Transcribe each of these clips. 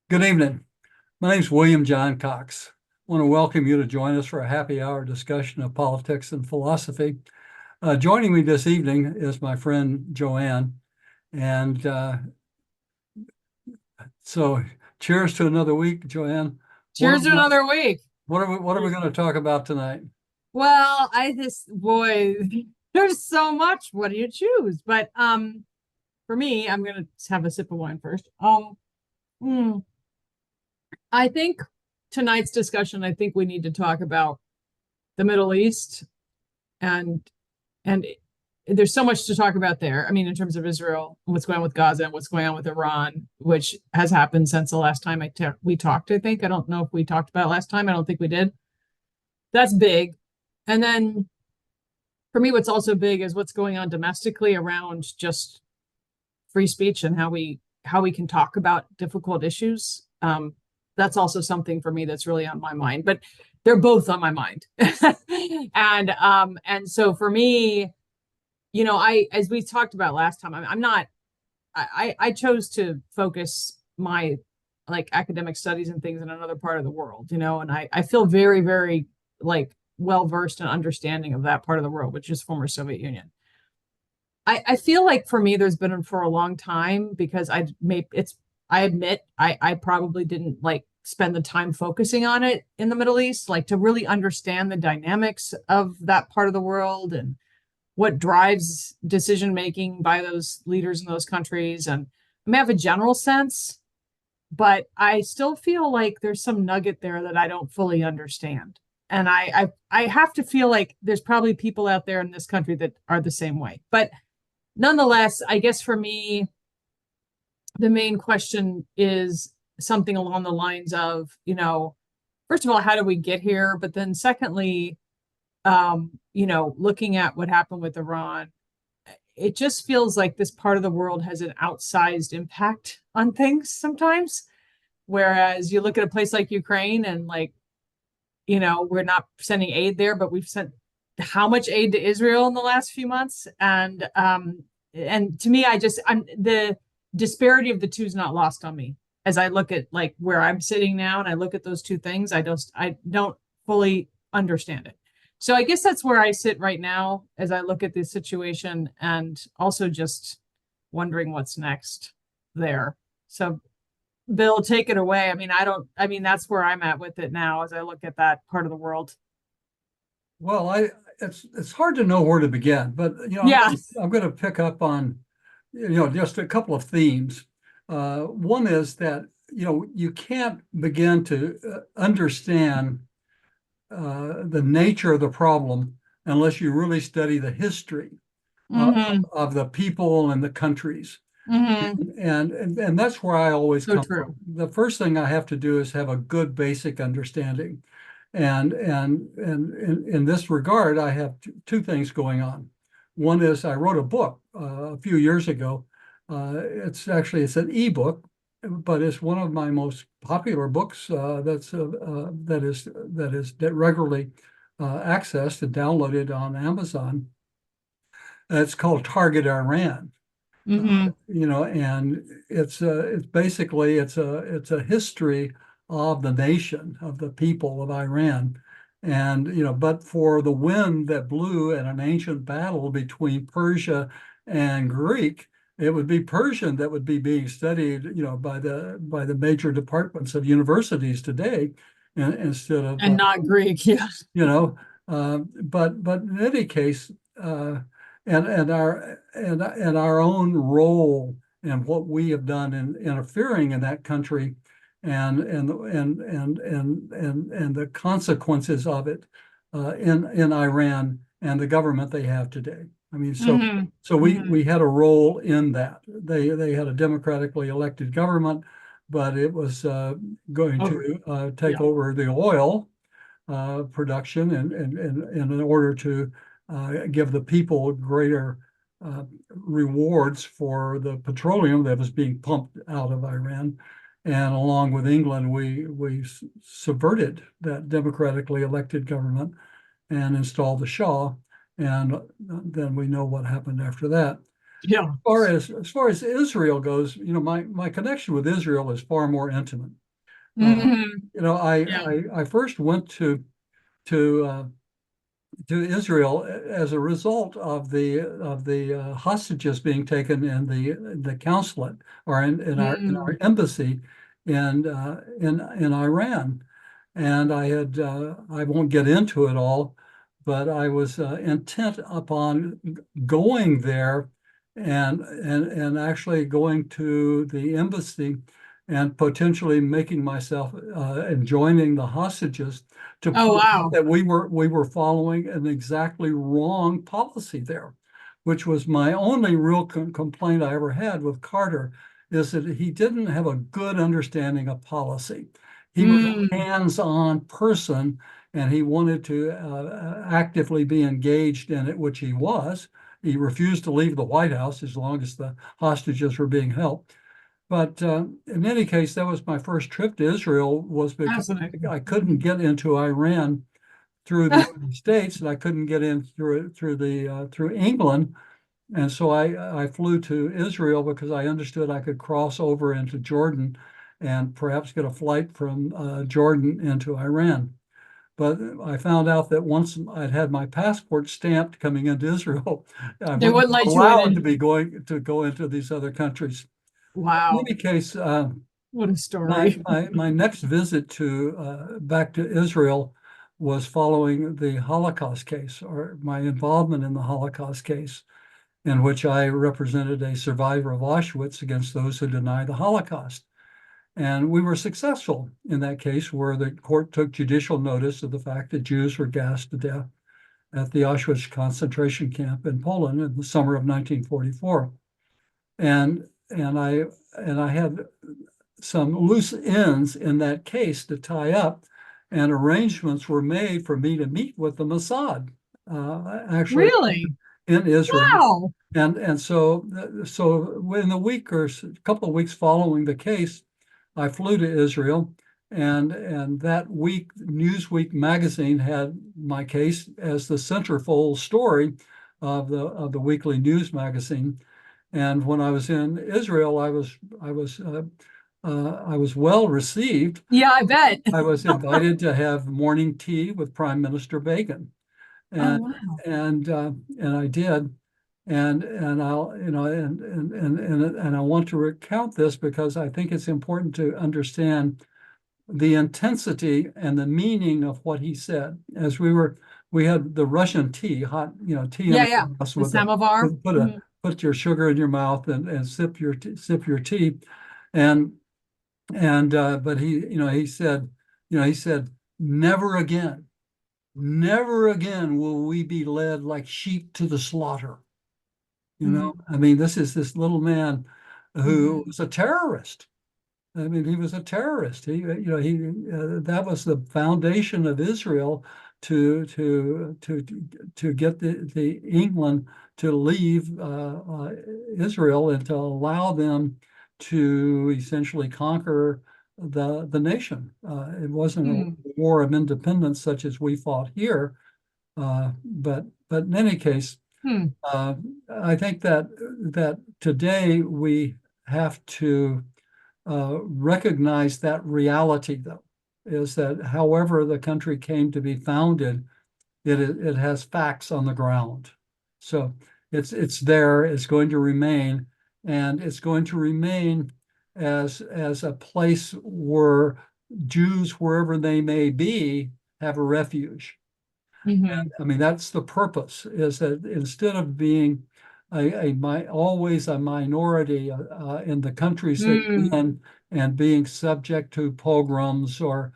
Good evening. My name is William John Cox. I want to welcome you to join us for a happy hour discussion of politics and philosophy. Joining me this evening is my friend Joann. And so cheers to another week, Joann. What are Cheers we to going, another week. what are we going to talk about tonight? Well, boy, there's so much. What do you choose? But for me, I'm gonna have a sip of wine first. Hmm, I think tonight's discussion, I think we need to talk about the Middle East and and there's so much to talk about there. I mean, in terms of Israel, what's going on with Gaza and what's going on with Iran, which has happened since the last time we talked. I think I don't know if we talked about it last time. I don't think we did. That's big. And then for me, what's also big is what's going on domestically around just free speech and how we can talk about difficult issues. That's also something for me that's really on my mind. But they're both on my mind, and so for me, I as we talked about last time, I'm not. I chose to focus my like academic studies and things in another part of the world, and I feel very, very like well versed and understanding of that part of the world, which is former Soviet Union. I feel like for me, there's been for a long time because I admit I probably didn't like spend the time focusing on it in the Middle East, like to really understand the dynamics of that part of the world and what drives decision making by those leaders in those countries. And I may have a general sense, but I still feel like there's some nugget there that I don't fully understand. And I have to feel like there's probably people out there in this country that are the same way. But nonetheless, I guess for me, the main question is something along the lines of, first of all, how did we get here? But then secondly, looking at what happened with Iran, it just feels like this part of the world has an outsized impact on things sometimes. Whereas you look at a place like Ukraine and we're not sending aid there, but we've sent how much aid to Israel in the last few months. And to me, I'm the disparity of the two is not lost on me. As I look at like where I'm sitting now and I look at those two things, I don't fully understand it. So I guess that's where I sit right now as I look at this situation and also just wondering what's next there. So Bill, take it away. That's where I'm at with it now as I look at that part of the world. Well, it's hard to know where to begin, but Yeah. I'm going to pick up on just a couple of themes. One is that you can't begin to understand the nature of the problem unless you really study the history Mm-hmm. of the people and the countries. Mm-hmm. And that's where I always So come from. true. The first thing I have to do is have a good basic understanding. And in this regard, I have two things going on. One is I wrote a book a few years ago. It's an ebook, but it's one of my most popular books that regularly accessed and downloaded on Amazon. It's called Target Iran. Mm-hmm. And it's basically it's a history of the nation, of the people of Iran. And but for the wind that blew in an ancient battle between Persia and Greek, it would be Persian that would be being studied, by the major departments of universities today, instead of And not Greek. Yeah. you know. But in any case, and our own role and what we have done in interfering in that country, and the consequences of it in Iran and the government they have today. I mean, so Mm-hmm. so we Mm-hmm. we had a role in that. They had a democratically elected government, but it was going Over. to take Yeah. over the oil production, and in order to give the people greater rewards for the petroleum that was being pumped out of Iran. And along with England, we subverted that democratically elected government and installed the Shah. And then we know what happened after that. Yeah. As far as Israel goes, my connection with Israel is far more intimate. Hmm. Yeah. I first went to to Israel as a result of the hostages being taken in the consulate, or in our Mm. embassy in Iran. And I won't get into it all, but I was intent upon going there and actually going to the embassy and potentially making myself and joining the hostages to Oh, prove wow. that we were following an exactly wrong policy there, which was my only real complaint I ever had with Carter, is that he didn't have a good understanding of policy. He was a Mm. hands-on person, and he wanted to actively be engaged in it, which he was. He refused to leave the White House as long as the hostages were being held. But in any case, that was my first trip to Israel, was because Fascinating. I couldn't get into Iran through the United States, and I couldn't get in through England, and so I flew to Israel because I understood I could cross over into Jordan and perhaps get a flight from Jordan into Iran. But I found out that once I'd had my passport stamped coming into Israel, I They wasn't wouldn't let you allowed to in. be going to go into these other countries. In Wow. any case, What a story. my next visit to back to Israel was following the Holocaust case, or my involvement in the Holocaust case, in which I represented a survivor of Auschwitz against those who deny the Holocaust. And we were successful in that case, where the court took judicial notice of the fact that Jews were gassed to death at the Auschwitz concentration camp in Poland in the summer of 1944. And and I and I had some loose ends in that case to tie up, and arrangements were made for me to meet with the Mossad, actually Really? in Israel. Wow. And so in the week or a couple of weeks following the case, I flew to Israel, and that week, Newsweek magazine had my case as the centerfold story of the weekly news magazine. And when I was in Israel, I was well received. Yeah, I bet. I was invited to have morning tea with Prime Minister Begin, Oh, and wow. and I did. And I'll and I want to recount this because I think it's important to understand the intensity and the meaning of what he said. We had the Russian tea, hot, tea in Yeah, a yeah. glass The with samovar. Mhm. put your sugar in your mouth and sip your tea, and but he said, never again, never again will we be led like sheep to the slaughter. Mhm. I mean, this is this little man who Mhm. was a terrorist. I mean, he was a terrorist. That was the foundation of Israel to get the England to leave Israel and to allow them to essentially conquer the nation. It wasn't a Hmm. war of independence such as we fought here, but in any case, Hmm. uh, I think that today we have to recognize that reality, though, is that however the country came to be founded, it has facts on the ground. So it's there, it's going to remain, and it's going to remain as a place where Jews, wherever they may be, have a refuge. Mhm. I mean, that's the purpose, is that instead of being always a minority in the countries they're Mm. in, and being subject to pogroms or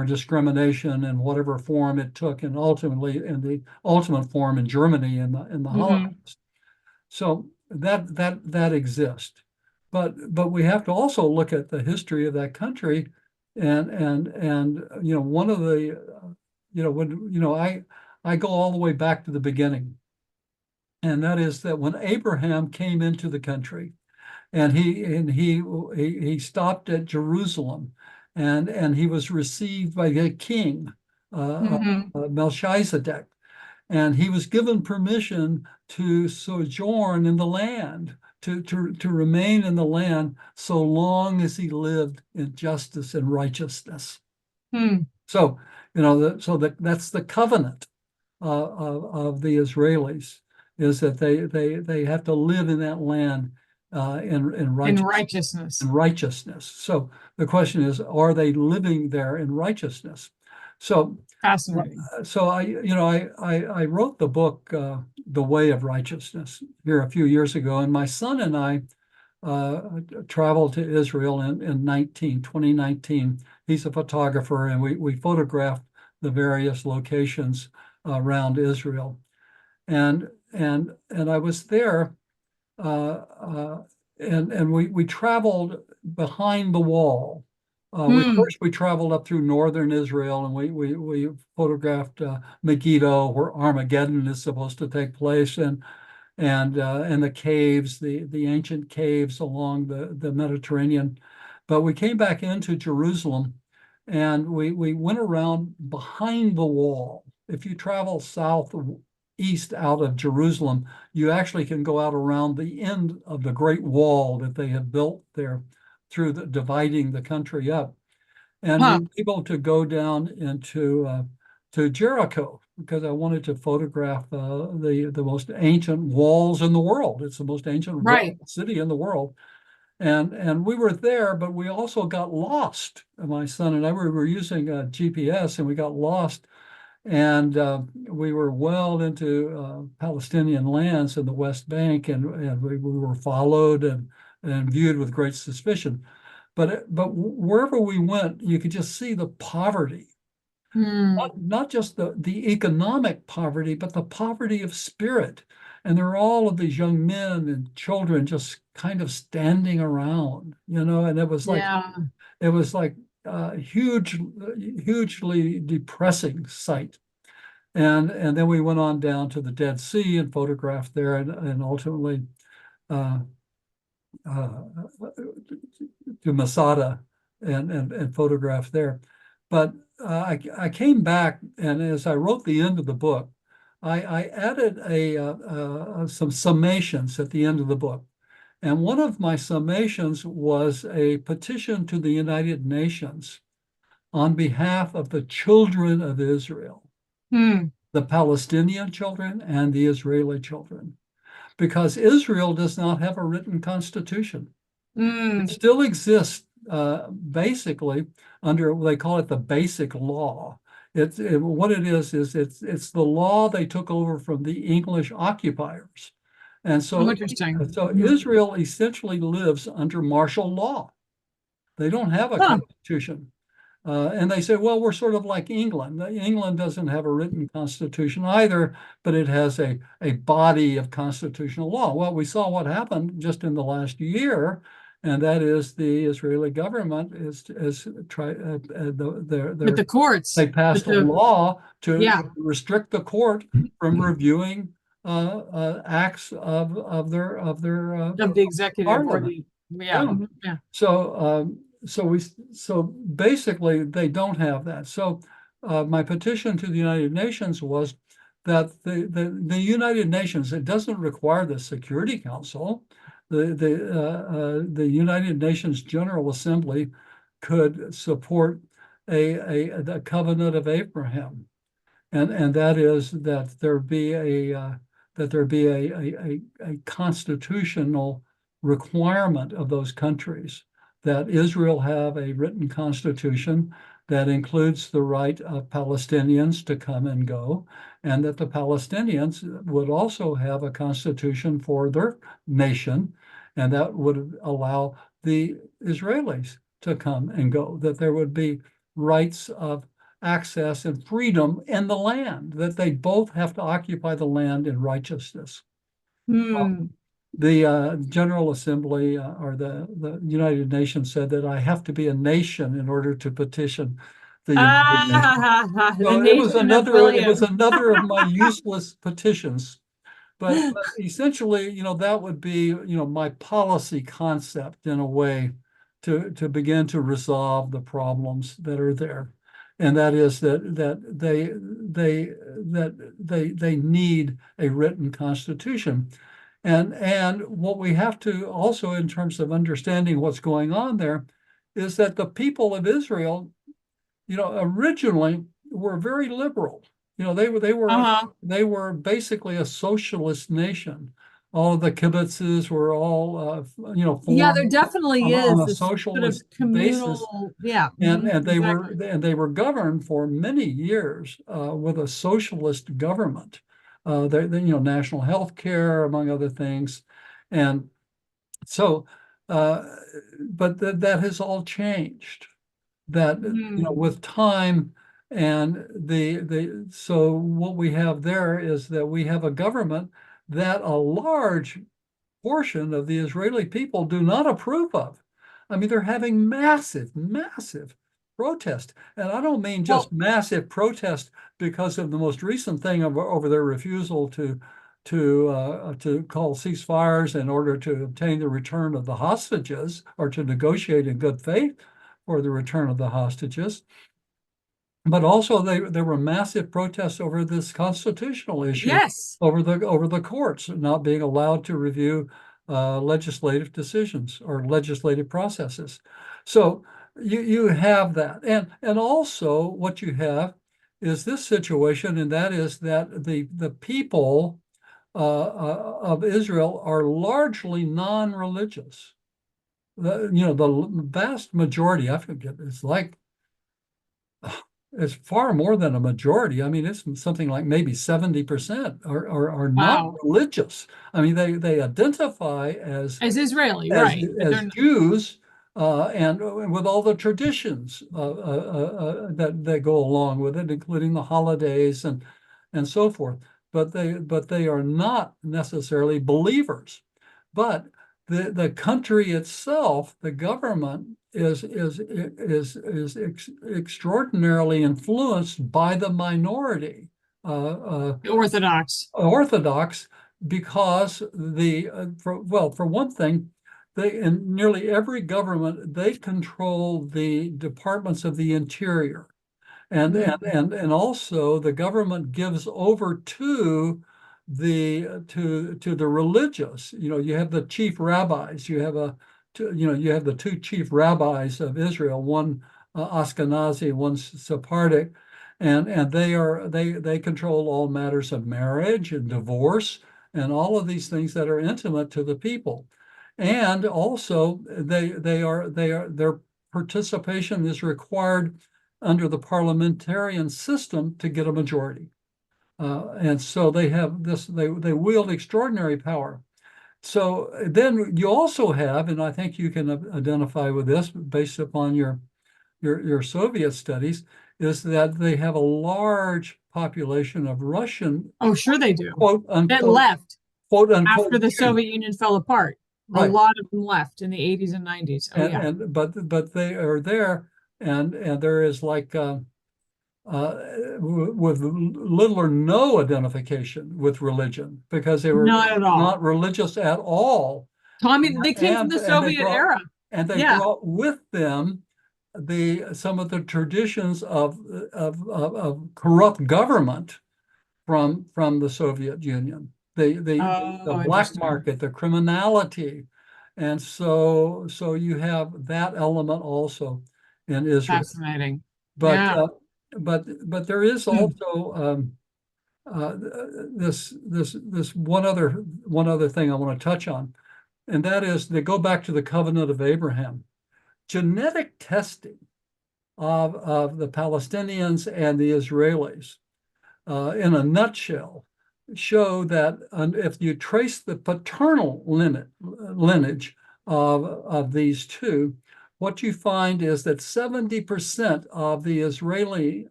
discrimination in whatever form it took, and ultimately in the ultimate form in Germany in the Mhm. Holocaust. So that exists. But we have to also look at the history of that country, and one of the when I go all the way back to the beginning, and that is that when Abraham came into the country, and he stopped at Jerusalem, and he was received by the king, Mhm. Melchizedek, And he was given permission to sojourn in the land, to remain in the land so long as he lived in justice and righteousness. So, that's the covenant of the Israelis, is that they have to live in that land in righteousness. In righteousness. So the question is, are they living there in righteousness? So fascinating. So I wrote the book The Way of Righteousness here a few years ago, and my son and I traveled to Israel in 2019. He's a photographer, and we photographed the various locations around Israel. And I was there, and we traveled behind the wall. We traveled up through northern Israel, and we photographed Megiddo, where Armageddon is supposed to take place, and the caves, the ancient caves along the Mediterranean. But we came back into Jerusalem, and we went around behind the wall. If you travel southeast out of Jerusalem, you actually can go out around the end of the Great Wall that they have built there through dividing the country up. And we were able to go down into to Jericho, because I wanted to photograph the most ancient walls in the world. It's the most ancient city in the world. And we were there, but we also got lost. My son and I were using a GPS, and we got lost. And we were well into Palestinian lands in the West Bank, and we were followed and viewed with great suspicion. But wherever we went, you could just see the poverty, not just the economic poverty, but the poverty of spirit. And there are all of these young men and children just kind of standing around, and it was like hugely depressing sight. And then we went on down to the Dead Sea and photographed there, and ultimately to Masada and photographed there. But I came back, and as I wrote the end of the book, I added some summations at the end of the book. And one of my summations was a petition to the United Nations on behalf of the children of Israel, the Palestinian children and the Israeli children, because Israel does not have a written constitution. It still exists basically under, they call it the basic law. What it is it's the law they took over from the English occupiers. And so, Israel essentially lives under martial law. They don't have a constitution. And they say, well, we're sort of like England. England doesn't have a written constitution either, but it has a body of constitutional law. Well, we saw what happened just in the last year, and that is the Israeli government is tried with the courts. They passed a law to restrict the court from reviewing acts of the executive parliament. So basically they don't have that. So my petition to the United Nations was that the United Nations, it doesn't require the Security Council. The United Nations General Assembly could support the covenant of Abraham, and that is that there be a constitutional requirement of those countries that Israel have a written constitution that includes the right of Palestinians to come and go, and that the Palestinians would also have a constitution for their nation, and that would allow the Israelis to come and go, that there would be rights of access and freedom in the land, that they both have to occupy the land in righteousness. The General Assembly or the United Nations said that I have to be a nation in order to petition the United Nations. So it was another of my useless petitions. But essentially, that would be, my policy concept in a way to begin to resolve the problems that are there. and that is that they need a written constitution. And what we have to also, in terms of understanding what's going on there, is that the people of Israel, originally were very liberal. Uh-huh. They were basically a socialist nation. All of the kibbutzes were all Yeah, there formed definitely on is a this sort of socialist basis, communal, yeah, and exactly. they were governed for many years with a socialist government. National health care, among other things, and so, but that has all changed. That Mhm. with time, and so what we have there is that we have a government that a large portion of the Israeli people do not approve of. I mean, they're having massive, massive protest. And I don't mean just Well, massive protest because of the most recent thing over their refusal to call ceasefires in order to obtain the return of the hostages, or to negotiate in good faith for the return of the hostages. But also there were massive protests over this constitutional issue, yes. over the courts not being allowed to review legislative decisions or legislative processes. So you have that, and also what you have is this situation, and that is that the people of Israel are largely non-religious. The vast majority, I forget, it's far more than a majority. I mean, it's something like maybe 70% are not Wow. religious. I mean, they identify As Israeli, as right. But as Jews, and with all the traditions that go along with it, including the holidays and so forth. But they are not necessarily believers. But the country itself, the government, is extraordinarily influenced by the minority. Orthodox. Orthodox, because for one thing, they, in nearly every government, they control the departments of the interior. And also the government gives over to the religious. You have the chief rabbis. You have the two chief rabbis of Israel, one Ashkenazi, one Sephardic, and they control all matters of marriage and divorce and all of these things that are intimate to the people. And also their participation is required under the parliamentarian system to get a majority. And so they wield extraordinary power. So then you also have, and I think you can identify with this based upon your Soviet studies, is that they have a large population of Russian, Oh, sure they do. quote That unquote, left quote after unquote the Jews. Soviet Union fell apart. A Right. lot of them left in the 80s and 90s. Oh, yeah. But they are there, and there is like with little or no identification with religion, because they were Not at all. not religious at all. Tommy, and they came from and, the and they Soviet brought era. and they Yeah. brought with them some of the traditions of corrupt government from the Soviet Union, the Oh, black interesting. market, the criminality, and so you have that element also in Israel. Fascinating. But Yeah. but there is Hmm. also uh, this one other thing I want to touch on, and that is they go back to the covenant of Abraham. Genetic testing of the Palestinians and the Israelis, in a nutshell, show that if you trace the paternal lineage of these two, what you find is that 70% of the Israeli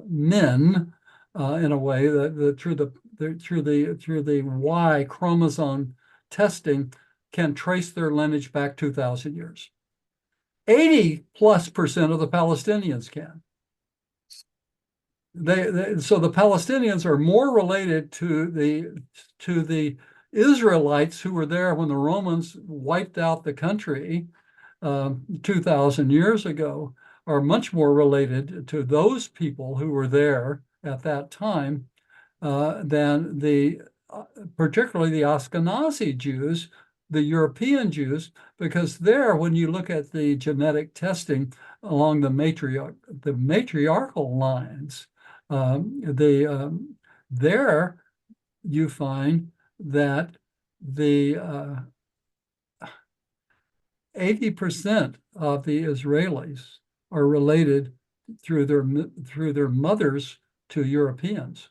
men, in a way, through the Y chromosome testing, can trace their lineage back 2,000 years. 80+% of the Palestinians can. So the Palestinians are more related to the Israelites who were there when the Romans wiped out the country 2,000 years ago, are much more related to those people who were there at that time than particularly the Ashkenazi Jews, the European Jews, because there, when you look at the genetic testing along the matriarchal lines, there you find that the 80% of the Israelis are related through their mothers to Europeans.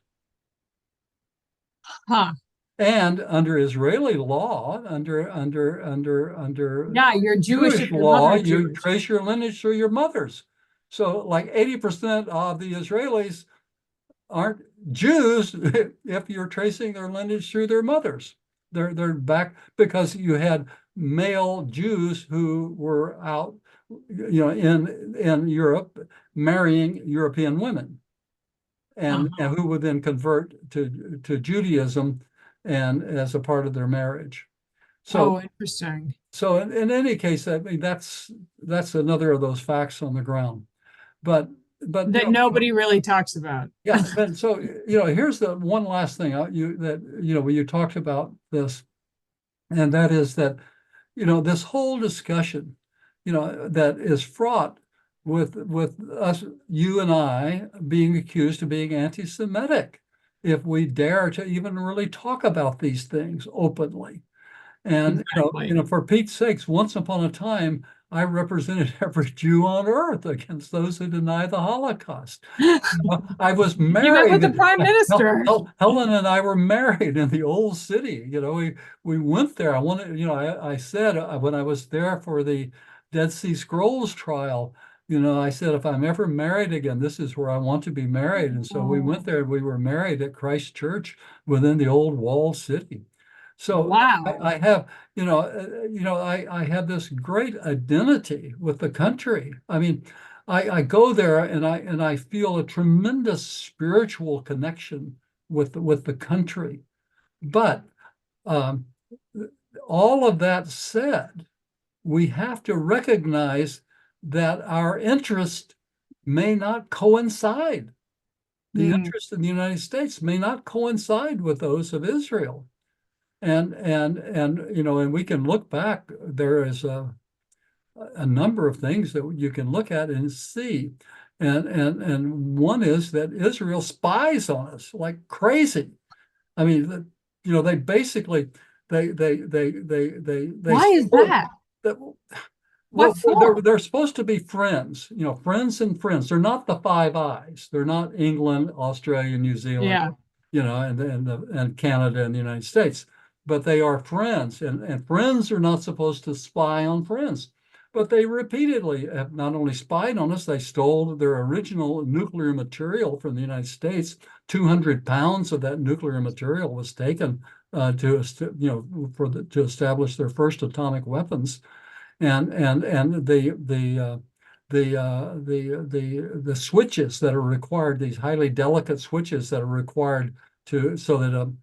Huh. And under Israeli law, under Yeah, you're Jewish Jewish if your law, mother's you Jewish. trace your lineage through your mothers. So like 80% of the Israelis aren't Jews if you're tracing their lineage through their mothers. They're back because you had male Jews who were out, in Europe marrying European women, and who would then convert to Judaism and as a part of their marriage. So, interesting. so in any case, I mean that's another of those facts on the ground. But That nobody really talks about. yeah, but so here's the one last thing when you talked about this, and that is that this whole discussion, that is fraught with us, you and I, being accused of being anti-Semitic if we dare to even really talk about these things openly. And Exactly. for Pete's sakes, once upon a time, I represented every Jew on earth against those who deny the Holocaust. I was You met with married. the prime minister. Helen and I were married in the old city. We went there. I wanted, I said when I was there for the Dead Sea Scrolls trial, I said, if I'm ever married again, this is where I want to be married. And so we went there. We were married at Christ Church within the old walled city. So Wow. I have, I have this great identity with the country. I mean, I go there and I feel a tremendous spiritual connection with the country. But um, all of that said, we have to recognize that our interest may not coincide. The interest in the United States may not coincide with those of Israel. And we can look back. There is a number of things that you can look at and see, and one is that Israel spies on us like crazy. I mean, they basically they Why is that? well, What for? they're supposed to be friends, friends and friends. They're not the Five Eyes. They're not England, Australia, New Zealand, Yeah. and Canada and the United States. But they are friends, and friends are not supposed to spy on friends. But they repeatedly have not only spied on us, they stole their original nuclear material from the United States. 200 pounds of that nuclear material was taken to establish their first atomic weapons, and the switches that are required, these highly delicate switches that are required so that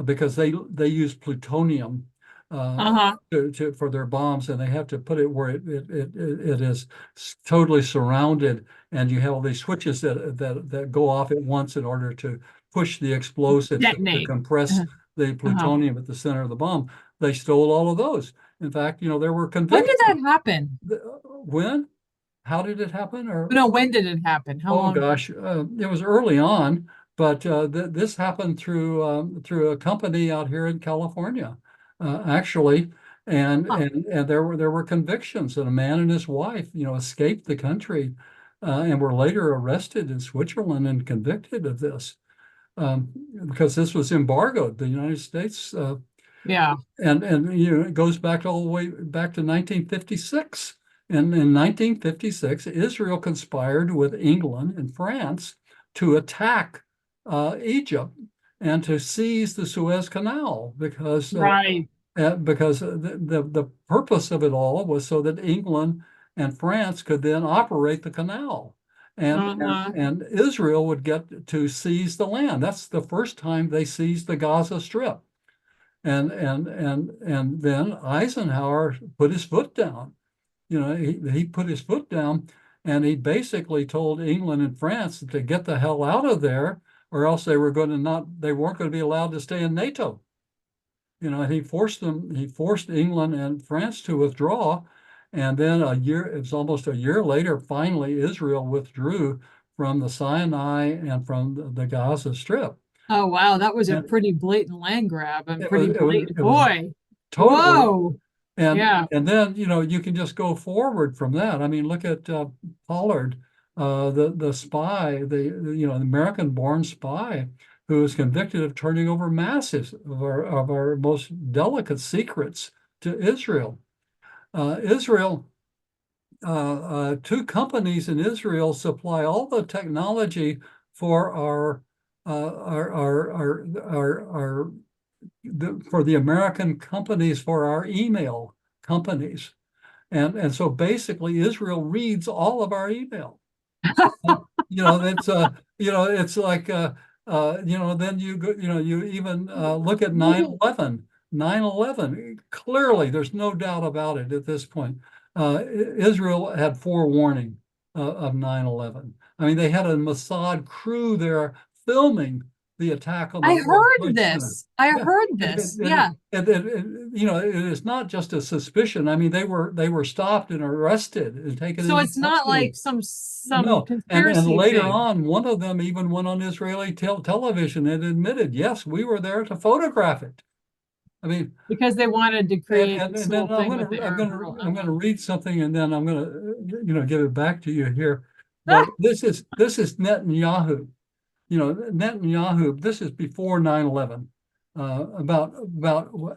because they use plutonium for their bombs, and they have to put it where it is totally surrounded, and you have all these switches that go off at once in order to push the explosives to compress the plutonium at the center of the bomb. They stole all of those. In fact, there were convictions. When did that happen? When? How did it happen? Or no, when did it happen? How long? Gosh, it was early on, but this happened through a company out here in California, actually, and there were convictions, and a man and his wife, escaped the country, and were later arrested in Switzerland and convicted of this, because this was embargoed. The United States. Yeah. And it goes back all the way back to 1956. And in 1956, Israel conspired with England and France to attack Egypt and to seize the Suez Canal because the purpose of it all was so that England and France could then operate the canal, and Israel would get to seize the land. That's the first time they seized the Gaza Strip. And then Eisenhower put his foot down. He put his foot down, and he basically told England and France to get the hell out of there, or else they weren't going to be allowed to stay in NATO. And he forced England and France to withdraw. And then it was almost a year later, finally, Israel withdrew from the Sinai and from the Gaza Strip. Oh, wow. That was a And pretty blatant land grab and it pretty was, it was, blatant. it was Boy, totally. whoa. And Yeah. and then you can just go forward from that. I mean, look at Pollard, the spy, the American-born spy who was convicted of turning over masses of our most delicate secrets to Israel. Israel, two companies in Israel supply all the technology for for the American companies, for our email companies. And so basically Israel reads all of our email. It's it's like then you go, you even look at 9/11. 9/11, clearly there's no doubt about it at this point. Israel had forewarning of 9/11. I mean, they had a Mossad crew there filming the attack on the I World heard Trade Center. this. I Yeah. heard this. Yeah. It is not just a suspicion. I mean, they were stopped and arrested and taken So into it's not custody. like some No, and conspiracy later thing. on, one of them even went on Israeli television and admitted, yes, we were there to photograph it. I mean, Because they wanted to create and this then whole thing with the Arab world. I'm gonna read something, and then I'm gonna give it back to you here. But this is Netanyahu. Netanyahu. This is before 9/11. About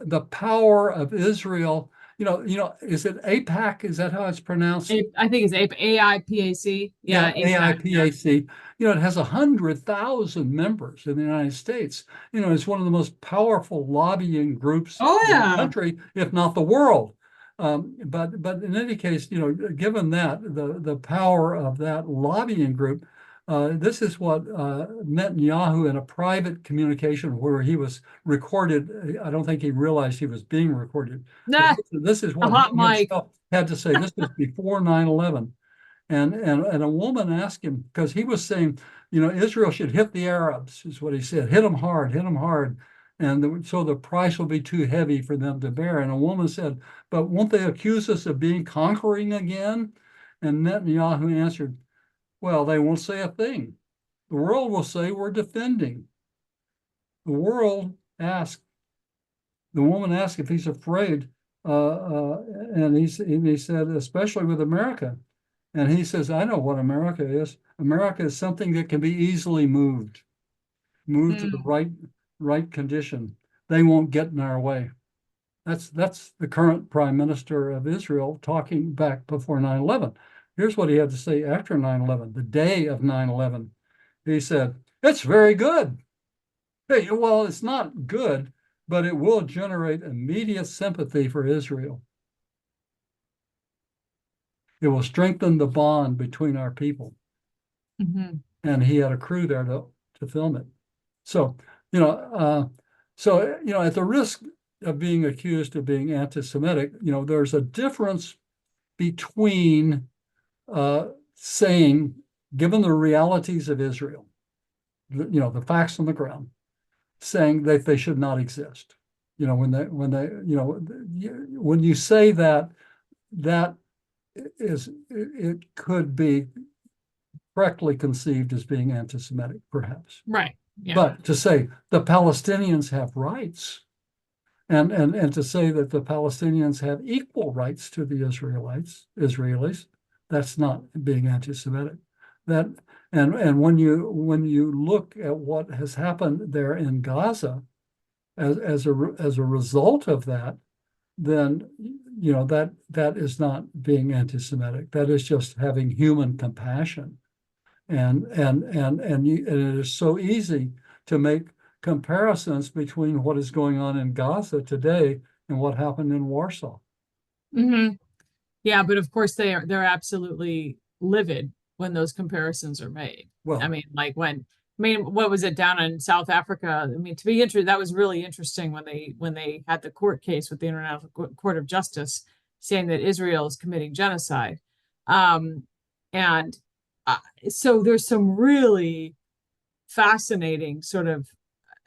the power of Israel. Is it AIPAC? Is that how it's pronounced? I think it's AIPAC. Yeah, Yeah, APAC. Yeah. AIPAC. It has 100,000 members in the United States. It's one of the most powerful lobbying groups Oh in the yeah. country, if not the world. But in any case, given that the power of that lobbying group, this is what Netanyahu, in a private communication where he was recorded. I don't think he realized he was being recorded. But Nah, this is a what hot he mic. himself had to say. This was before 9/11. And a woman asked him, because he was saying, Israel should hit the Arabs, is what he said. Hit them hard, hit them hard. And so the price will be too heavy for them to bear. And a woman said, but won't they accuse us of being conquering again? And Netanyahu answered, well, they won't say a thing. The world will say we're defending. The woman asked if he's afraid. And he said, especially with America. And he says, I know what America is. America is something that can be easily moved to the right condition. They won't get in our way. That's the current prime minister of Israel talking back before 9/11. Here's what he had to say after 9/11, the day of 9/11. He said, it's very good. Hey, well, it's not good, but it will generate immediate sympathy for Israel. It will strengthen the bond between our people. Mm-hmm. And he had a crew there to film it. So, at the risk of being accused of being anti-Semitic, there's a difference between saying, given the realities of Israel, the facts on the ground, saying that they should not exist. When you say that, that it could be correctly conceived as being anti-Semitic, perhaps. Right. Yeah. But to say the Palestinians have rights, and to say that the Palestinians have equal rights to the Israelis, that's not being anti-Semitic. And when you look at what has happened there in Gaza, as a result of that, then that is not being anti-Semitic. That is just having human compassion. And it is so easy to make comparisons between what is going on in Gaza today and what happened in Warsaw. Mm-hmm. Yeah, but of course they're absolutely livid when those comparisons are made. Well, I mean, what was it down in South Africa? I mean, to be interested, that was really interesting when they had the court case with the International Court of Justice saying that Israel is committing genocide. And so there's some really fascinating sort of,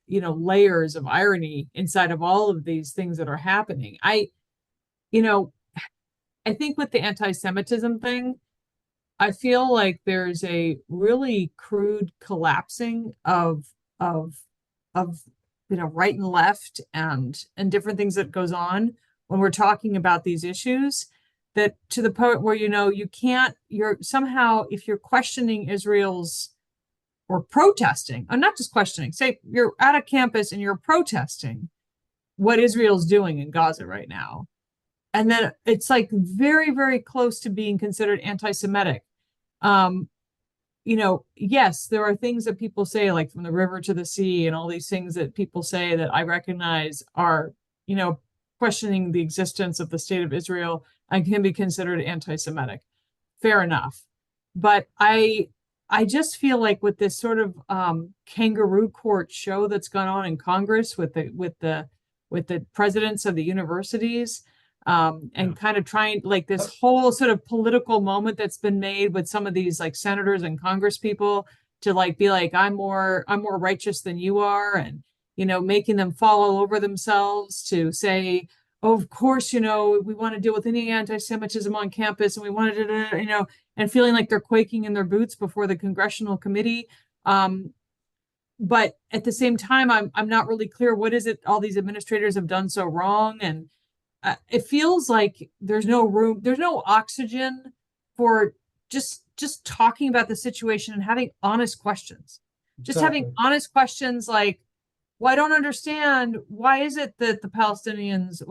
layers of irony inside of all of these things that are happening. You know, I think with the anti-Semitism thing, I feel like there's a really crude collapsing of of right and left and different things that goes on when we're talking about these issues, that to the point where you can't, you're somehow, if you're questioning Israel's or protesting, or not just questioning, say you're at a campus and you're protesting what Israel's doing in Gaza right now, and then it's like very, very close to being considered anti-Semitic. um yes, there are things that people say, like from the river to the sea, and all these things that people say that I recognize are, questioning the existence of the state of Israel and can be considered anti-Semitic. Fair enough. But I just feel like with this sort of kangaroo court show that's gone on in Congress with the presidents of the universities, and kind of trying, like, this whole sort of political moment that's been made with some of these like senators and Congress people to like be like, I'm more righteous than you are, and making them fall all over themselves to say, oh, of course, we want to deal with any anti-Semitism on campus, and we want to, and feeling like they're quaking in their boots before the congressional committee. But at the same time, I'm not really clear what is it all these administrators have done so wrong, and it feels like there's no room, there's no oxygen for just talking about the situation and having honest questions. Just having honest questions like, well, I don't understand, why is it that the Palestinians,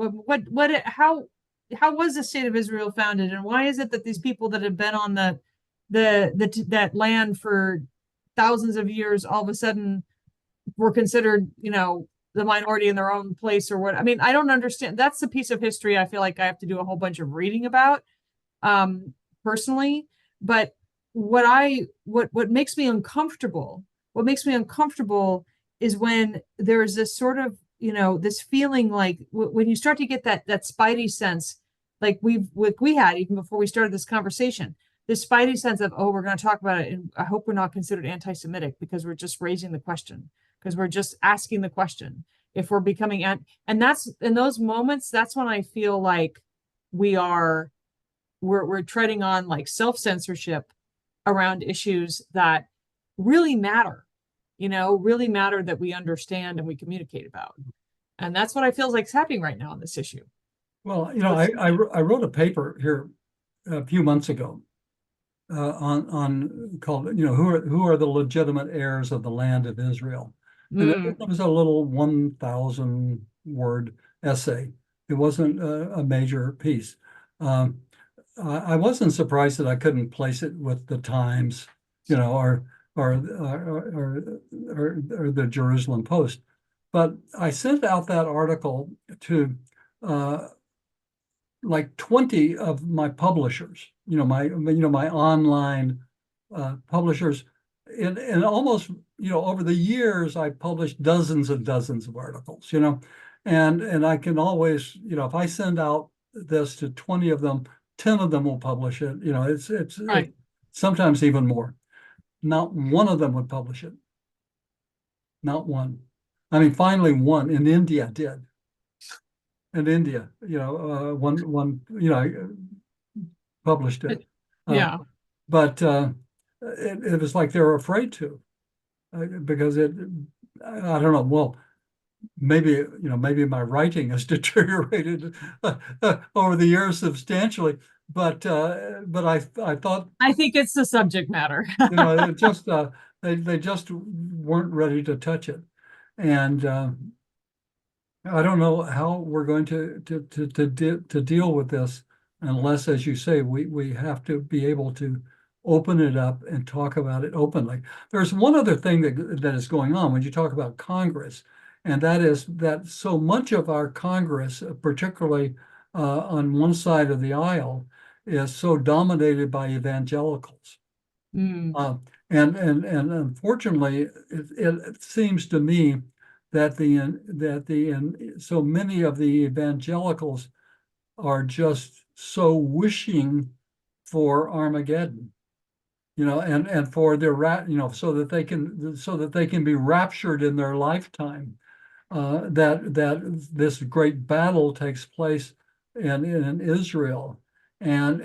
how was the state of Israel founded, and why is it that these people that have been on that land for thousands of years all of a sudden were considered, the minority in their own place, or what? I mean, I don't understand. That's the piece of history I feel like I have to do a whole bunch of reading about, personally. But what makes me uncomfortable, is when there's this sort of, this feeling like when you start to get that spidey sense, like we had even before we started this conversation, this spidey sense of, oh, we're going to talk about it, and I hope we're not considered anti-Semitic because we're just raising the question, because we're just asking the question. If we're becoming and that's in those moments, that's when I feel like we're treading on like self-censorship around issues that really matter, really matter, that we understand and we communicate about. And that's what I feel like is happening right now on this issue. Well, I wrote a paper here a few months ago on called, who are the legitimate heirs of the land of Israel. And it was a little 1,000 word essay. It wasn't a major piece. I wasn't surprised that I couldn't place it with the Times, or the Jerusalem Post. But I sent out that article to like 20 of my publishers, my online publishers, and almost, over the years, I published dozens and dozens of articles, and I can always, if I send out this to 20 of them, 10 of them will publish it. It's Right. sometimes even more. Not one of them would publish it. Not one. I mean, finally one in India did. In India, one published it. Yeah. But it was like they were afraid to, because I don't know. Well, maybe my writing has deteriorated over the years substantially. But I thought, I think it's the subject matter. it just they just weren't ready to touch it, and I don't know how we're going to deal with this unless, as you say, we have to be able to open it up and talk about it openly. There's one other thing that is going on when you talk about Congress, and that is that so much of our Congress, particularly on one side of the aisle, is so dominated by evangelicals. And unfortunately, it seems to me that so many of the evangelicals are just so wishing for Armageddon. and for their so that they can be raptured in their lifetime. That this great battle takes place in Israel, and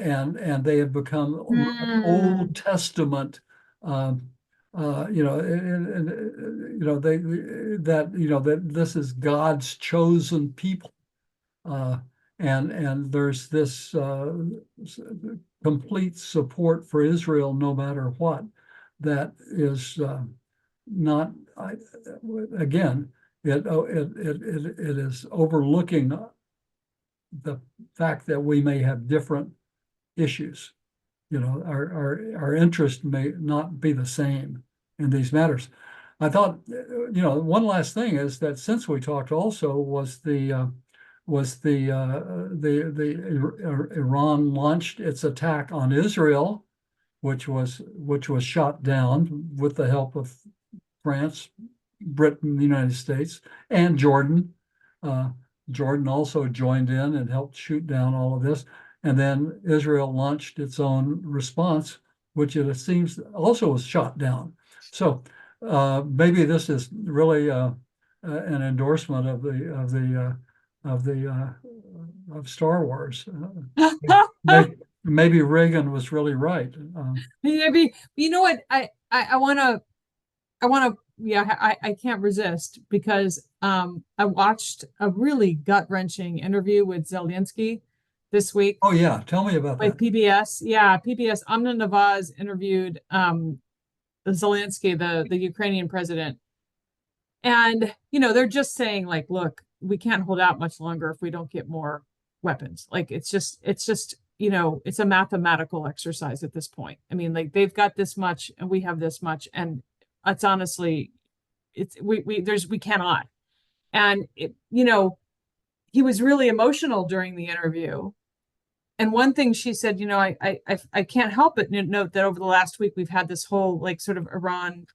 they have become Old Testament. They that this is God's chosen people, and there's this complete support for Israel no matter what. That is not again. It is overlooking the fact that we may have different issues. Our interest may not be the same in these matters. I thought, one last thing is that since we talked also was the Iran launched its attack on Israel, which was shot down with the help of France, Britain, the United States, and Jordan. Jordan also joined in and helped shoot down all of this. And then Israel launched its own response, which it seems also was shot down. So maybe this is really an endorsement of Star Wars. Maybe Reagan was really right. Maybe, you know what? I want to, yeah, I can't resist because I watched a really gut-wrenching interview with Zelensky this week. Oh yeah, tell me about with that. PBS. Yeah, PBS. Amna Nawaz interviewed Zelensky, the Ukrainian president, and they're just saying like, look, we can't hold out much longer if we don't get more weapons. Like it's just it's a mathematical exercise at this point. I mean, like they've got this much and we have this much, and it's honestly, we cannot. And he was really emotional during the interview. And one thing she said, I can't help but note that over the last week we've had this whole like sort of Iran,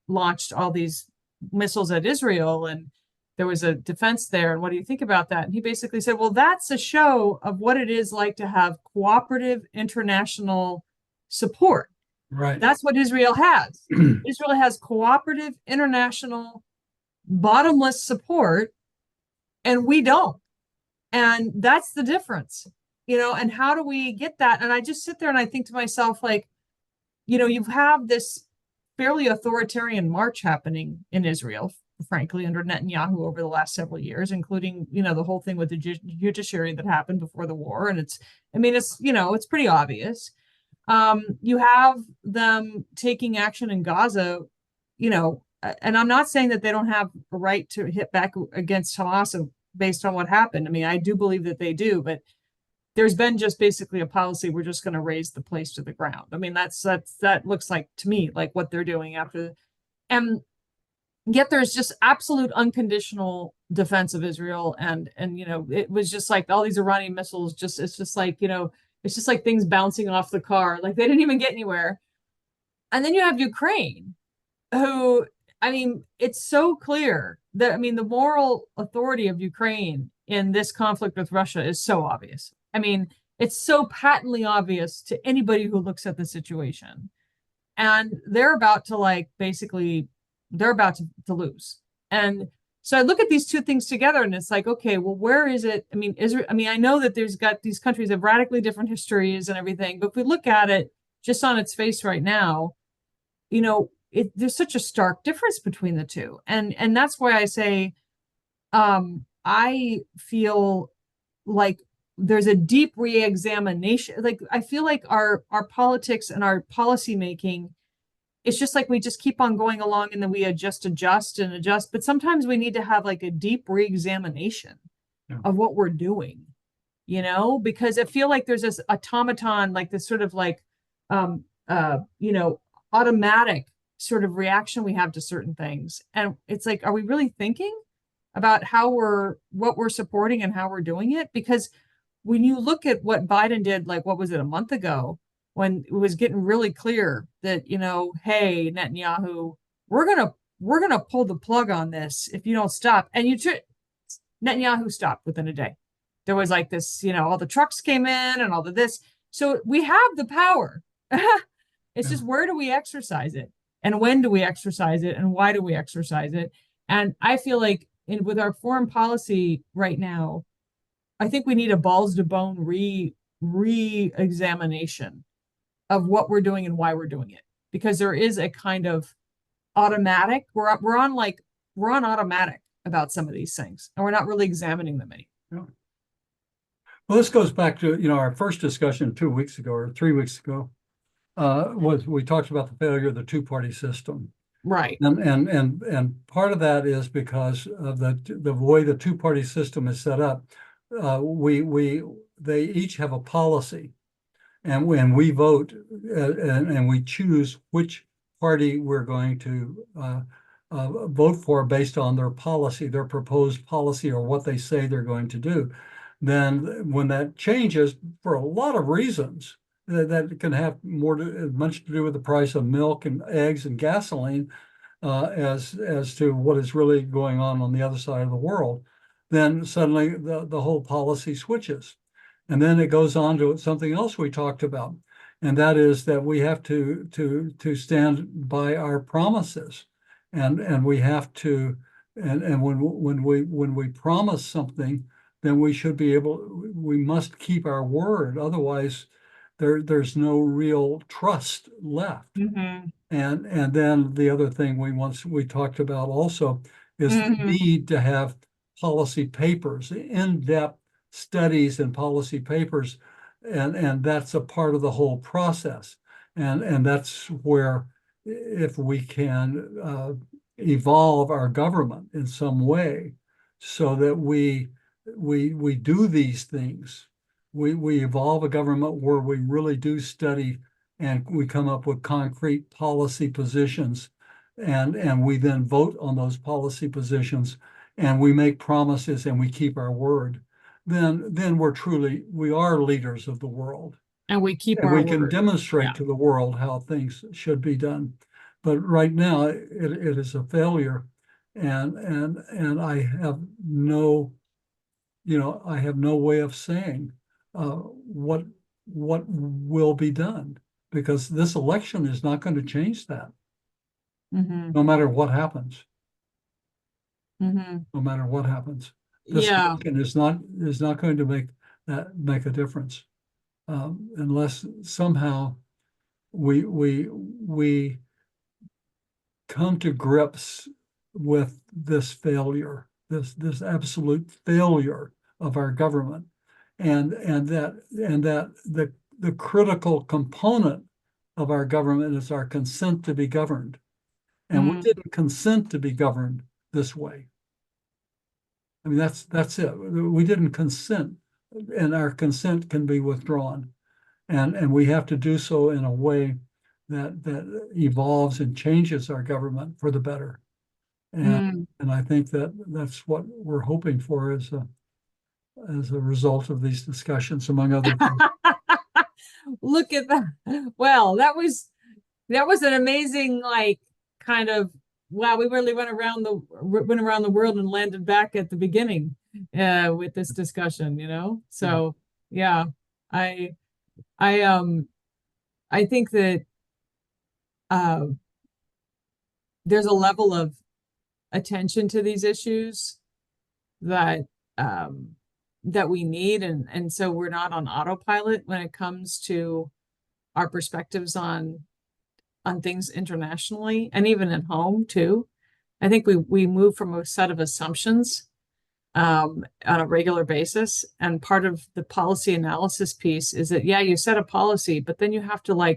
launched all these missiles at Israel, and there was a defense there. And what do you think about that? And he basically said, well, that's a show of what it is like to have cooperative international support. Right. That's what Israel has. Israel has cooperative international bottomless support, and we don't. And that's the difference, and how do we get that? And I just sit there and I think to myself, like, you have this fairly authoritarian march happening in Israel, frankly, under Netanyahu over the last several years, including, the whole thing with the judiciary that happened before the war. And it's pretty obvious. You have them taking action in Gaza, and I'm not saying that they don't have a right to hit back against Hamas based on what happened. I mean, I do believe that they do, but there's been just basically a policy, we're just going to raze the place to the ground. I mean, that looks like to me like what they're doing after, and yet there's just absolute unconditional defense of Israel, and it was just like all these Iranian missiles. It's just like things bouncing off the car, like they didn't even get anywhere. And then you have Ukraine, who, I mean, it's so clear that, I mean, the moral authority of Ukraine in this conflict with Russia is so obvious. I mean, it's so patently obvious to anybody who looks at the situation. And they're about to lose. And so I look at these two things together and it's like, okay, well, where is it? I mean, Israel, I know that these countries have radically different histories and everything, but if we look at it just on its face right now, there's such a stark difference between the two. And that's why I say, I feel like there's a deep re-examination. Like, I feel like our politics and our policy making, it's just like we just keep on going along and then we adjust. But sometimes we need to have like a deep re-examination of what we're doing, because I feel like there's this automaton, like this sort of like, automatic sort of reaction we have to certain things. And it's like, are we really thinking about what we're supporting and how we're doing it? Because when you look at what Biden did, like, what was it, a month ago, when it was getting really clear that, hey, Netanyahu, we're gonna pull the plug on this if you don't stop. And Netanyahu stopped within a day. There was like this, all the trucks came in and all of this. So we have the power. It's Yeah. just, where do we exercise it? And when do we exercise it? And why do we exercise it? And I feel like with our foreign policy right now, I think we need a balls to bone re-examination of what we're doing and why we're doing it. Because there is a kind of automatic, we're on automatic about some of these things, and we're not really examining them anymore. Yeah. Well, this goes back to, our first discussion 2 weeks ago or 3 weeks ago, was we talked about the failure of the two-party system. Right. And part of that is because of the way the two-party system is set up. They each have a policy, and when we vote and we choose which party we're going to vote for based on their policy, their proposed policy, or what they say they're going to do. Then when that changes for a lot of reasons, that can have much to do with the price of milk and eggs and gasoline, as to what is really going on the other side of the world, then suddenly the whole policy switches. And then it goes on to something else we talked about, and that is that we have to stand by our promises, and we have to, and when we promise something, then we must keep our word. Otherwise, there's no real trust left. Mm-hmm. And then the other thing we talked about also is the need to have policy papers, in-depth studies and policy papers, and that's a part of the whole process. And that's where, if we can evolve our government in some way so that we do these things, we evolve a government where we really do study and we come up with concrete policy positions, and we then vote on those policy positions, and we make promises and we keep our word, then we are leaders of the world. And we keep And our we can word. demonstrate to the world how things should be done. But right now it is a failure. And I have no, way of saying what will be done, because this election is not going to change that, no matter what happens. No matter what happens, this election is not going to make a difference, unless somehow we come to grips with this failure, this absolute failure of our government, and that the critical component of our government is our consent to be governed. And we didn't consent to be governed this way. I mean, that's it. We didn't consent, and our consent can be withdrawn. And we have to do so in a way that evolves and changes our government for the better. And I think that's what we're hoping for as a result of these discussions, among other things. Look at that. Well, that was an amazing, kind of, wow, we really went around the world and landed back at the beginning with this discussion, So yeah, I think that there's a level of attention to these issues that we need, and so we're not on autopilot when it comes to our perspectives on things internationally and even at home too. I think we move from a set of assumptions on a regular basis, and part of the policy analysis piece is that you set a policy, but then you have to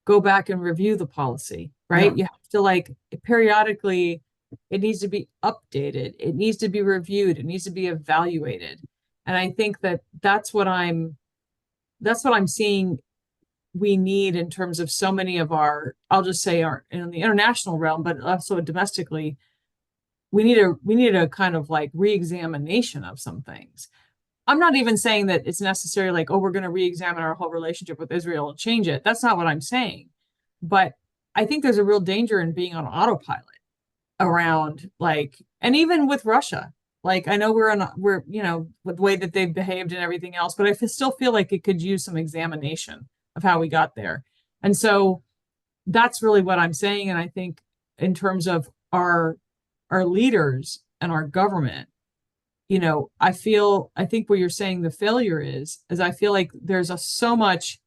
go back and review the policy, right? You have to periodically, it needs to be updated, it needs to be reviewed, it needs to be evaluated. And I think that's what I'm seeing we need in terms of so many of I'll just say in the international realm, but also domestically, we need a kind of re-examination of some things. I'm not even saying that it's necessarily we're going to re-examine our whole relationship with Israel and change it. That's not what I'm saying. But I think there's a real danger in being on autopilot around and even with Russia. I know we're with the way that they've behaved and everything else, but I still feel like it could use some examination of how we got there. And so that's really what I'm saying. And I think in terms of our leaders and our government, I think where you're saying the failure is I feel like there's so much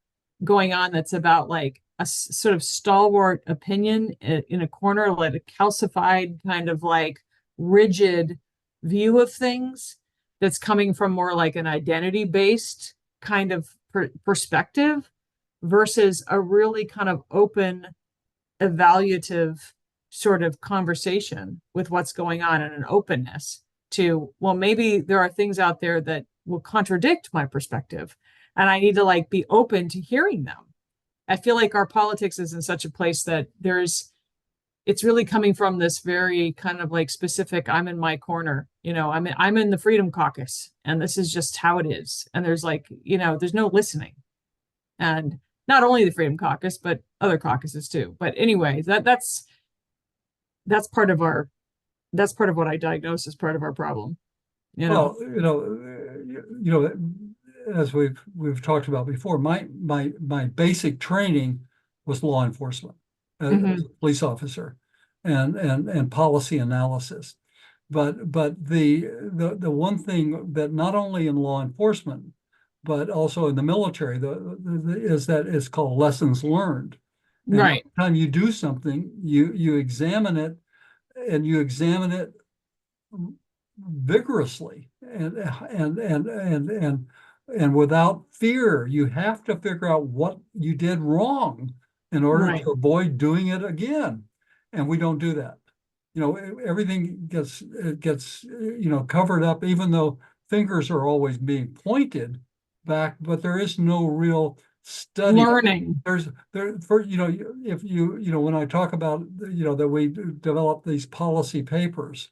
going on that's about like a sort of stalwart opinion in a corner, like a calcified kind of like rigid view of things that's coming from more like an identity based kind of perspective versus a really kind of open, evaluative sort of conversation with what's going on and an openness to, well, maybe there are things out there that will contradict my perspective and I need to like be open to hearing them. I feel like our politics is in such a place that it's really coming from this very kind of like specific, I'm in my corner, I'm in the Freedom Caucus and this is just how it is. And there's like, there's no listening. And not only the Freedom Caucus, but other caucuses too. But anyway, that's part of what I diagnose as part of our problem. Well, as we've talked about before, my basic training was law enforcement as a police officer and policy analysis. But the one thing that not only in law enforcement, but also in the military, is that it's called lessons learned. And right. every time you do something, you examine it, and you examine it vigorously and without fear. You have to figure out what you did wrong in order Right. to avoid doing it again. And we don't do that. Everything gets covered up, even though fingers are always being pointed back, but there is no real study. Learning. If when I talk about, that we develop these policy papers,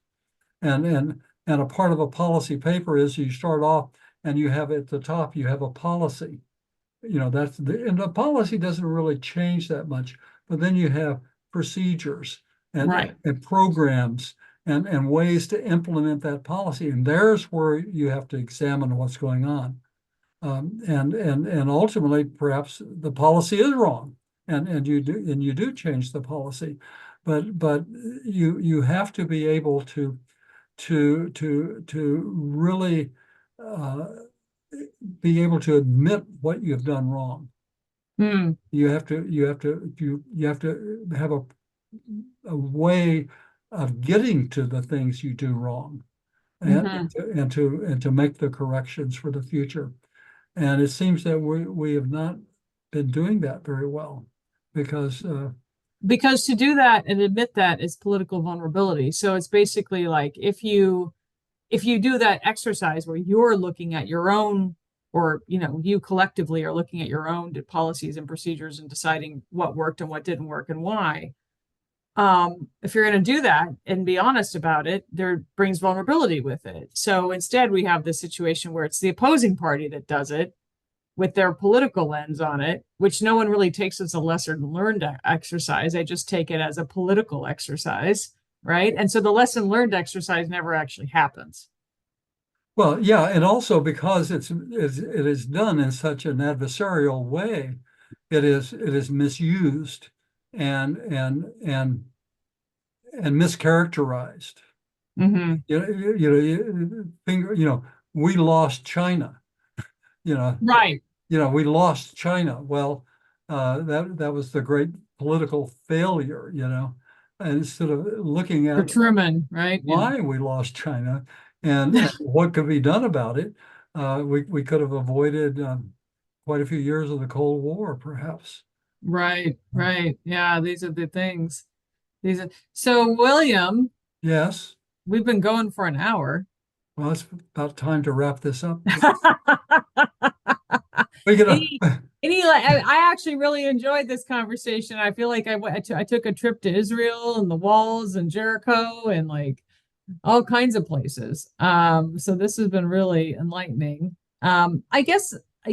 and a part of a policy paper is you start off and you have at the top, you have a policy. And the policy doesn't really change that much, but then you have procedures and programs and ways to implement that policy. And there's where you have to examine what's going on. And ultimately, perhaps the policy is wrong, and you do change the policy, but you have to be able to really be able to admit what you've done wrong. You have to have a way of getting to the things you do wrong, and to make the corrections for the future. And it seems that we have not been doing that very well, because to do that and admit that is political vulnerability. So it's basically like if you do that exercise where you're looking at your own, or you collectively are looking at your own policies and procedures and deciding what worked and what didn't work and why. If you're going to do that and be honest about it, there brings vulnerability with it. So instead, we have this situation where it's the opposing party that does it with their political lens on it, which no one really takes as a lesson learned exercise. They just take it as a political exercise, right? And so the lesson learned exercise never actually happens. Well, yeah, and also because it is done in such an adversarial way, it is misused and mischaracterized. We lost China. Right. We lost China. Well, that was the great political failure. And instead of looking For at Truman, right? why we lost China and what could be done about it, we could have avoided quite a few years of the Cold War, perhaps. Right. Yeah, these are the things. So, William. Yes. We've been going for an hour. Well, it's about time to wrap this up. I actually really enjoyed this conversation. I feel like I took a trip to Israel and the walls and Jericho and like all kinds of places. So this has been really enlightening. I guess, I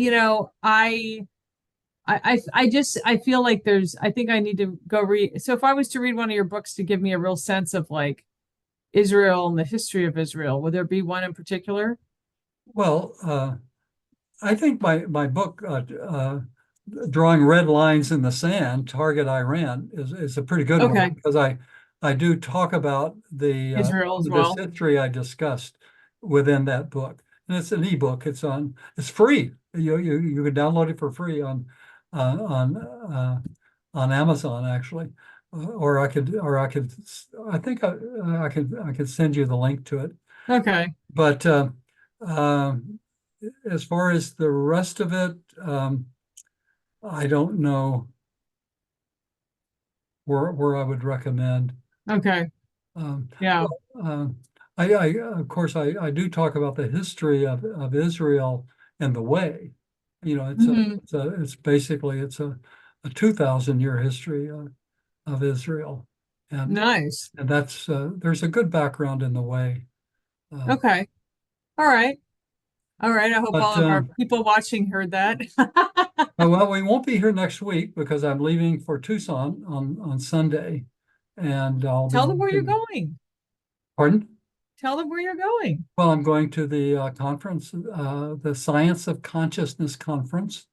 feel like I think I need to go read. So if I was to read one of your books to give me a real sense of like Israel and the history of Israel, would there be one in particular? Well, I think my book, drawing red lines in the sand, target Iran is a pretty good one Okay. because I do talk about Israel as this well. history I discussed within that book, and it's an ebook. It's free. You can download it for free uh, on on Amazon actually, I think I could send you the link to it. Okay. But as far as the rest of it, I don't know where I would recommend. Okay. Yeah. Well, of course, I do talk about the history of Israel and the way. You know, Mhm. it's basically a 2,000 year history of Israel, and Nice. that's there's a good background in the way. Uh, Okay. All right. All right. I hope but all of our people watching heard that. well, we won't be here next week because I'm leaving for Tucson on Sunday, and I'll be Tell them where you're working. going. Pardon? Tell them where you're going. Well, I'm going to the conference, the Science of Consciousness Conference,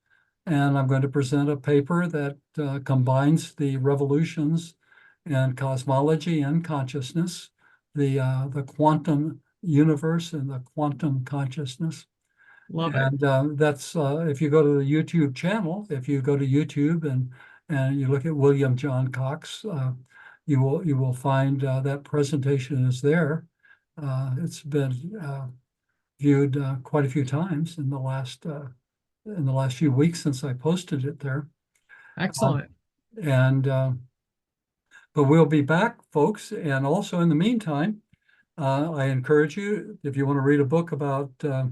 and I'm going to present a paper that combines the revolutions in cosmology and consciousness, the quantum universe and the quantum consciousness. Love it. And that's if you go to the YouTube channel, if you go to YouTube and you look at William John Cox, you will find that presentation is there. It's been viewed quite a few times in the last few weeks since I posted it there. Um, Excellent. and but we'll be back, folks. And also in the meantime, I encourage you, if you want to read a book about the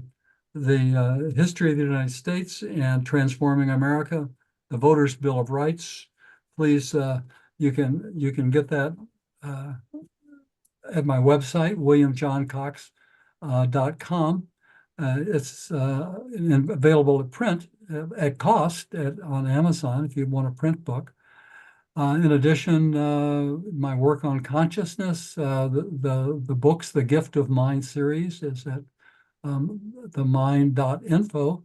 history of the United States and transforming America, the Voters' Bill of Rights, please you can get that uh, at my website, williamjohncox.com. It's available at print at cost on Amazon if you want a print book. In addition, my work on consciousness, the books, the Gift of Mind series is at themind.info.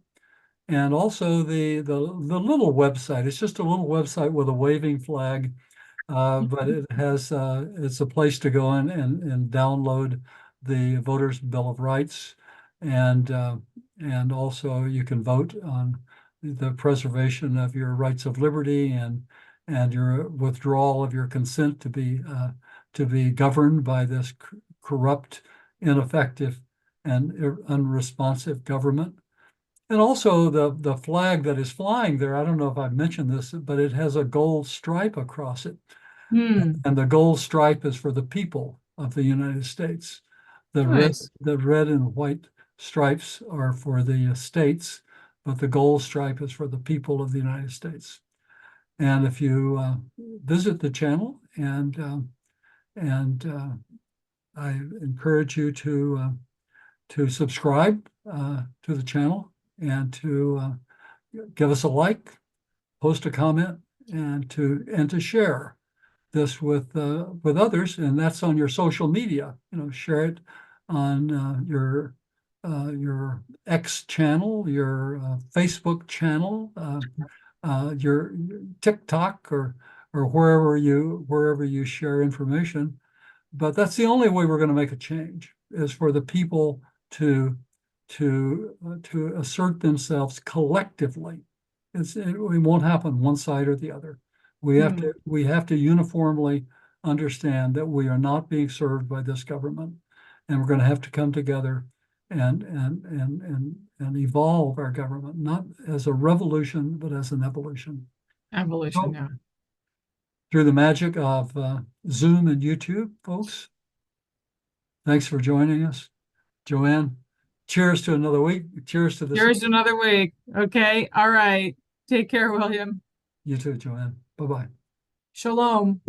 And also the little website. It's just a little website with a waving flag, but it's a place to go in and download the Voters' Bill of Rights, and also you can vote on the preservation of your rights of liberty and your withdrawal of your consent to be governed by this corrupt, ineffective, and unresponsive government. And also the flag that is flying there, I don't know if I've mentioned this, but it has a gold stripe across it. Hmm. And the gold stripe is for the people of the United States. Nice. The red and white stripes are for the states, but the gold stripe is for the people of the United States. And if you visit the channel and I encourage you to subscribe to the channel and to give us a like, post a comment, and to share this with others, and that's on your social media. You know, share it on your X channel, your Facebook channel, your TikTok, or wherever you share information. But that's the only way we're going to make a change is for the people to to assert themselves collectively. It won't happen one side or the other. Hmm. We have to uniformly understand that we are not being served by this government, and we're going to have to come together and evolve our government, not as a revolution, but as an evolution. Evolution. So, Yeah. through the magic of Zoom and YouTube, folks, thanks for joining us. Joann, cheers to another week. Cheers to this. Here's another week. Okay. All right. Take care, William. You too, Joann. Bye-bye. Shalom.